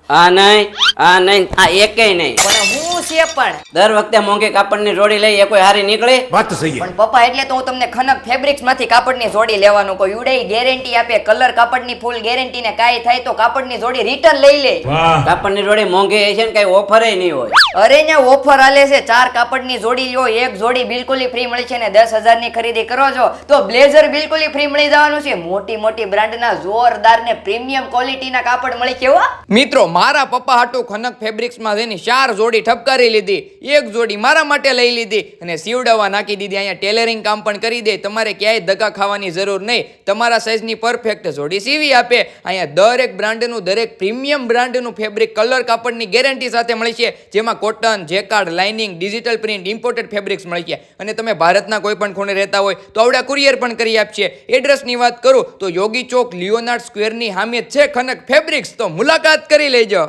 આ નહીં આ એકેય નહીં. પણ હું છે પણ દર વખતે મોંઘી કાપડની જોડી લઈ એ કોઈ હારી નીકળે? વાત તો સહી है। પણ પપ્પા એટલે તો હું તમને ખનક ફેબ્રિક્સ માંથી કાપડની જોડી લેવાનું કહું. યુડે ગેરંટી આપે, કલર કાપડની ફૂલ ગેરંટી ને કાંઈ થાય તો કાપડની જોડી રિટર્ન લઈ લે. वाह કાપડની જોડી મોંઘી છે ને કઈ ઓફરે નહીં હોય. અરે ને ઓફર આલે છે. 4 કાપડની જોડી લ્યો, એક જોડી બિલકુલ ફ્રી મળી છે ને 10,000 ની ખરીદી કરો છો તો બ્લેઝર બિલકુલ ફ્રી મળી જવાનું છે. મોટી મોટી બ્રાન્ડના જોરદાર ને પ્રીમિયમ ક્વોલિટીના કાપડ મળી છે હો. મિત્રો મારા પપ્પા હાટુ ખનક ફેબ્રિક્સમાં જઈને 4 જોડી ઠપકારી લીધી, એક જોડી મારા માટે લઈ લીધી અને સીવડાવવા નાખી દીધી. અહીંયા ટેલરિંગ કામ પણ કરી દે, તમારે ક્યાંય ધક્કા ખાવાની જરૂર નહીં. તમારા સાઈઝની પરફેક્ટ જોડી સીવી આપે. અહીંયા દરેક બ્રાન્ડનું, દરેક પ્રીમિયમ બ્રાન્ડનું ફેબ્રિક કલર કાપડની ગેરંટી સાથે મળી છે, જેમાં cotton, jacquard, lining, digital print, imported fabrics મળી છે. અને તમે ભારતના કોઈ પણ ખૂણે રહેતા હોય તો આવડા કુરિયર પણ કરી આપશે. એડ્રેસની વાત કરું તો યોગી ચોક લિયોનાર્ડ સ્ક્વેરની સામે છે ખનક ફેબ્રિક્સ, તો મુલાકાત કરી લેજો.